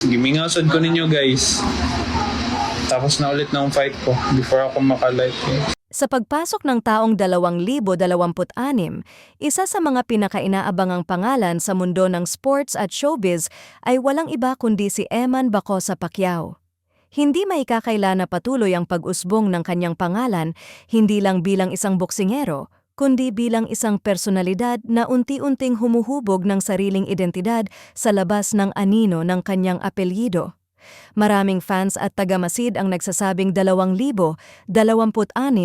Gimingasad ko ninyo guys. Tapos na ulit ng fight ko before ako maka-live. Sa pagpasok ng taong 2026, isa sa mga pinakainaabangang pangalan sa mundo ng sports at showbiz ay walang iba kundi si Eman Bacosa Pacquiao. Hindi maikakaila na patuloy ang pag-usbong ng kanyang pangalan, hindi lang bilang isang boksingero, kundi bilang isang personalidad na unti-unting humuhubog ng sariling identidad sa labas ng anino ng kanyang apelyido. Maraming fans at tagamasid ang nagsasabing 2026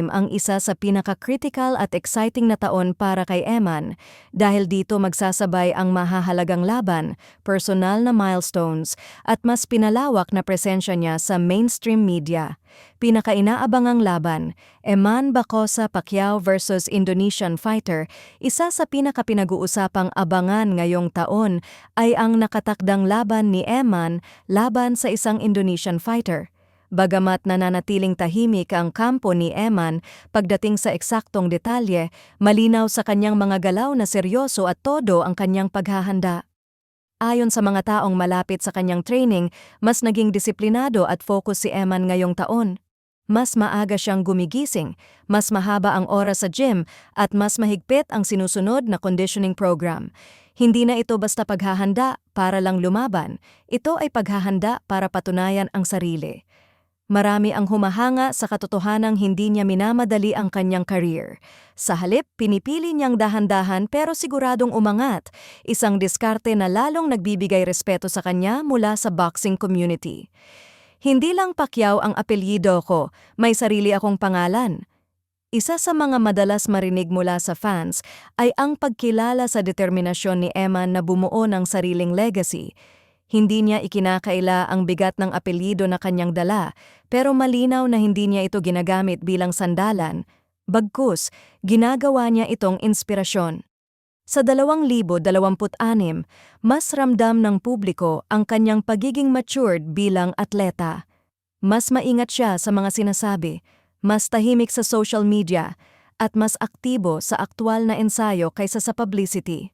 ang isa sa pinaka-critical at exciting na taon para kay Eman dahil dito magsasabay ang mahahalagang laban, personal na milestones at mas pinalawak na presensya niya sa mainstream media. Pinakainaabangang laban, Eman Bacosa Pacquiao versus Indonesian fighter, isa sa pinakapinag-uusapang abangan ngayong taon ay ang nakatakdang laban ni Eman laban sa isang Indonesian fighter. Bagamat nananatiling tahimik ang kampo ni Eman pagdating sa eksaktong detalye, malinaw sa kanyang mga galaw na seryoso at todo ang kanyang paghahanda. Ayon sa mga taong malapit sa kanyang training, mas naging disiplinado at focus si Eman ngayong taon. Mas maaga siyang gumigising, mas mahaba ang oras sa gym, at mas mahigpit ang sinusunod na conditioning program. Hindi na ito basta paghahanda para lang lumaban, ito ay paghahanda para patunayan ang sarili. Marami ang humahanga sa katotohanang hindi niya minamadali ang kanyang career. Sa halip, pinipili niyang dahan-dahan pero siguradong umangat, isang diskarte na lalong nagbibigay respeto sa kanya mula sa boxing community. Hindi lang Pacquiao ang apelyido ko, may sarili akong pangalan. Isa sa mga madalas marinig mula sa fans ay ang pagkilala sa determinasyon ni Eman na bumuo ng sariling legacy. Hindi niya ikinakaila ang bigat ng apelyido na kanyang dala, pero malinaw na hindi niya ito ginagamit bilang sandalan. Bagkus, ginagawa niya itong inspirasyon. Sa 2026, mas ramdam ng publiko ang kanyang pagiging matured bilang atleta. Mas maingat siya sa mga sinasabi, mas tahimik sa social media, at mas aktibo sa aktwal na ensayo kaysa sa publicity.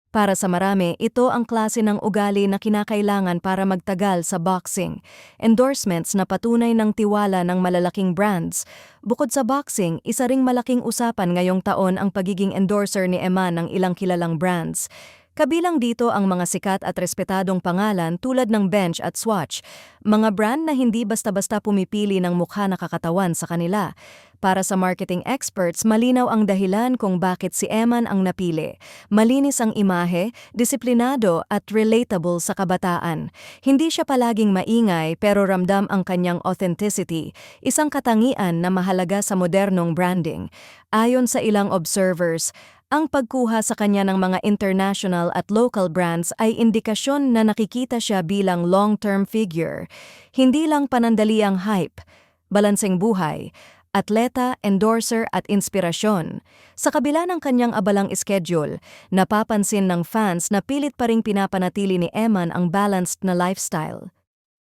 Para sa marami, ito ang klase ng ugali na kinakailangan para magtagal sa boxing. Endorsements na patunay ng tiwala ng malalaking brands. Bukod sa boxing, isa ring malaking usapan ngayong taon ang pagiging endorser ni Eman ng ilang kilalang brands. Kabilang dito ang mga sikat at respetadong pangalan tulad ng Bench at Swatch, mga brand na hindi basta-basta pumipili ng mukha na kakatawan sa kanila. Para sa marketing experts, malinaw ang dahilan kung bakit si Eman ang napili. Malinis ang imahe, disiplinado at relatable sa kabataan. Hindi siya palaging maingay pero ramdam ang kanyang authenticity, isang katangian na mahalaga sa modernong branding. Ayon sa ilang observers, ang pagkuha sa kanya ng mga international at local brands ay indikasyon na nakikita siya bilang long-term figure. Hindi lang panandaliang hype, balanseng buhay, atleta, endorser at inspirasyon. Sa kabila ng kanyang abalang schedule, napapansin ng fans na pilit pa ring pinapanatili ni Eman ang balanced na lifestyle.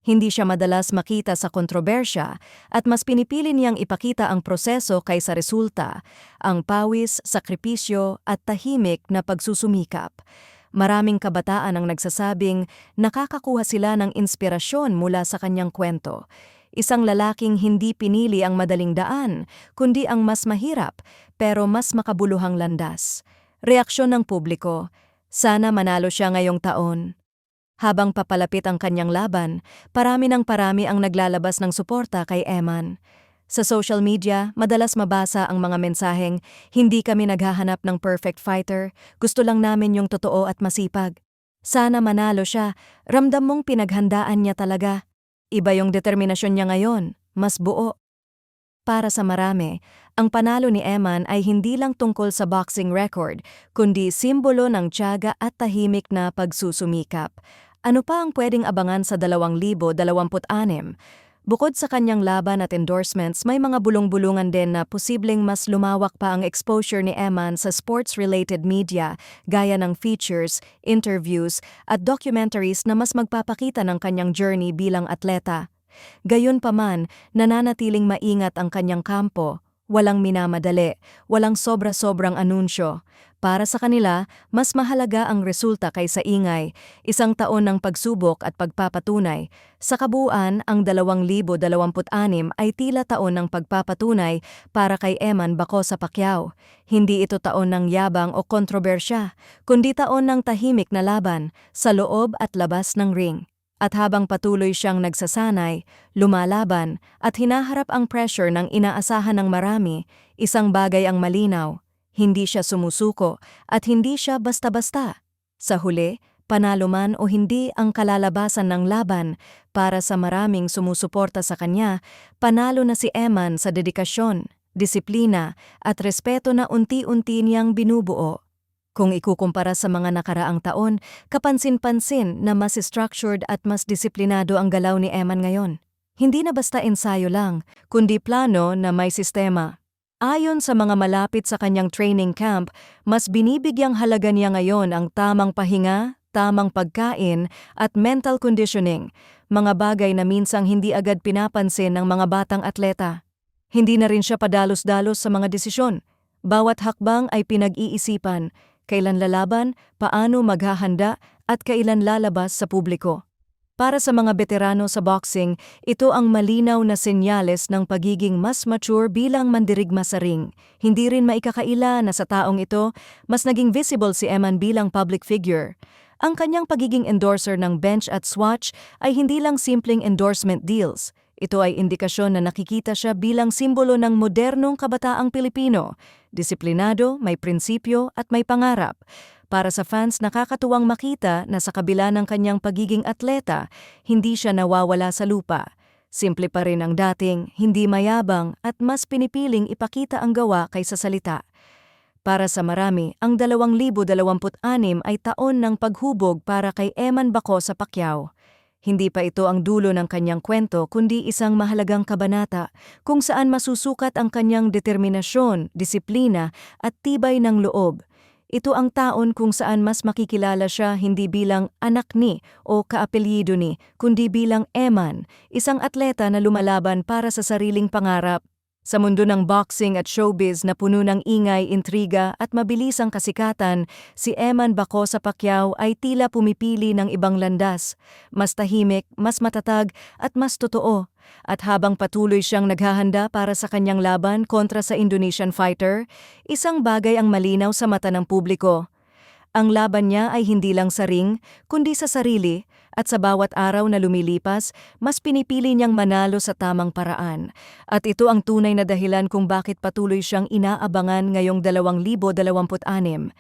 Hindi siya madalas makita sa kontrobersya at mas pinipili niyang ipakita ang proseso kaysa resulta, ang pawis, sakripisyo at tahimik na pagsusumikap. Maraming kabataan ang nagsasabing nakakakuha sila ng inspirasyon mula sa kanyang kwento. Isang lalaking hindi pinili ang madaling daan, kundi ang mas mahirap pero mas makabuluhang landas. Reaksyon ng publiko, sana manalo siya ngayong taon. Habang papalapit ang kanyang laban, parami ang naglalabas ng suporta kay Eman. Sa social media, madalas mabasa ang mga mensaheng, "Hindi kami naghahanap ng perfect fighter, gusto lang namin yung totoo at masipag." Sana manalo siya, ramdam mong pinaghandaan niya talaga. Iba yung determinasyon niya ngayon, mas buo. Para sa marami, ang panalo ni Eman ay hindi lang tungkol sa boxing record, kundi simbolo ng tiyaga at tahimik na pagsusumikap. Ano pa ang pwedeng abangan sa 2026? Bukod sa kanyang laban at endorsements, may mga bulong-bulungan din na posibleng mas lumawak pa ang exposure ni Eman sa sports-related media, gaya ng features, interviews, at documentaries na mas magpapakita ng kanyang journey bilang atleta. Gayunpaman, nananatiling maingat ang kanyang kampo. Walang minamadali, walang sobra-sobrang anunsyo. Para sa kanila, mas mahalaga ang resulta kaysa ingay, 1 taon ng pagsubok at pagpapatunay. Sa kabuuan, ang 2026 ay tila taon ng pagpapatunay para kay Eman Bacosa Pacquiao. Hindi ito taon ng yabang o kontrobersya, kundi taon ng tahimik na laban sa loob at labas ng ring. At habang patuloy siyang nagsasanay, lumalaban at hinaharap ang pressure ng inaasahan ng marami, isang bagay ang malinaw. Hindi siya sumusuko at hindi siya basta-basta. Sa huli, panalo man o hindi ang kalalabasan ng laban, para sa maraming sumusuporta sa kanya, panalo na si Eman sa dedikasyon, disiplina at respeto na unti-unti niyang binubuo. Kung ikukumpara sa mga nakaraang taon, kapansin-pansin na mas structured at mas disiplinado ang galaw ni Eman ngayon. Hindi na basta ensayo lang, kundi plano na may sistema. Ayon sa mga malapit sa kanyang training camp, mas binibigyang halaga niya ngayon ang tamang pahinga, tamang pagkain, at mental conditioning, mga bagay na minsang hindi agad pinapansin ng mga batang atleta. Hindi na rin siya padalos-dalos sa mga desisyon. Bawat hakbang ay pinag-iisipan, kailan lalaban, paano maghahanda, at kailan lalabas sa publiko. Para sa mga veterano sa boxing, ito ang malinaw na senyales ng pagiging mas mature bilang mandirigma sa ring. Hindi rin maikakaila na sa taong ito, mas naging visible si Eman bilang public figure. Ang kanyang pagiging endorser ng bench at Swatch ay hindi lang simpleng endorsement deals. Ito ay indikasyon na nakikita siya bilang simbolo ng modernong kabataang Pilipino. Disiplinado, may prinsipyo at may pangarap. Para sa fans, nakakatuwang makita na sa kabila ng kanyang pagiging atleta, hindi siya nawawala sa lupa. Simple pa rin ang dating, hindi mayabang at mas pinipiling ipakita ang gawa kaysa salita. Para sa marami, ang 2026 ay taon ng paghubog para kay Eman Bacosa Pacquiao. Hindi pa ito ang dulo ng kanyang kwento kundi isang mahalagang kabanata kung saan masusukat ang kanyang determinasyon, disiplina at tibay ng loob. Ito ang taon kung saan mas makikilala siya hindi bilang anak ni o kaapelyido ni, kundi bilang Eman, isang atleta na lumalaban para sa sariling pangarap. Sa mundo ng boxing at showbiz na puno ng ingay, intriga at mabilisang kasikatan, si Eman Bacosa Pacquiao ay tila pumipili ng ibang landas. Mas tahimik, mas matatag at mas totoo. At habang patuloy siyang naghahanda para sa kanyang laban kontra sa Indonesian fighter, isang bagay ang malinaw sa mata ng publiko. Ang laban niya ay hindi lang sa ring, kundi sa sarili, at sa bawat araw na lumilipas, mas pinipili niyang manalo sa tamang paraan. At ito ang tunay na dahilan kung bakit patuloy siyang inaabangan ngayong 2026.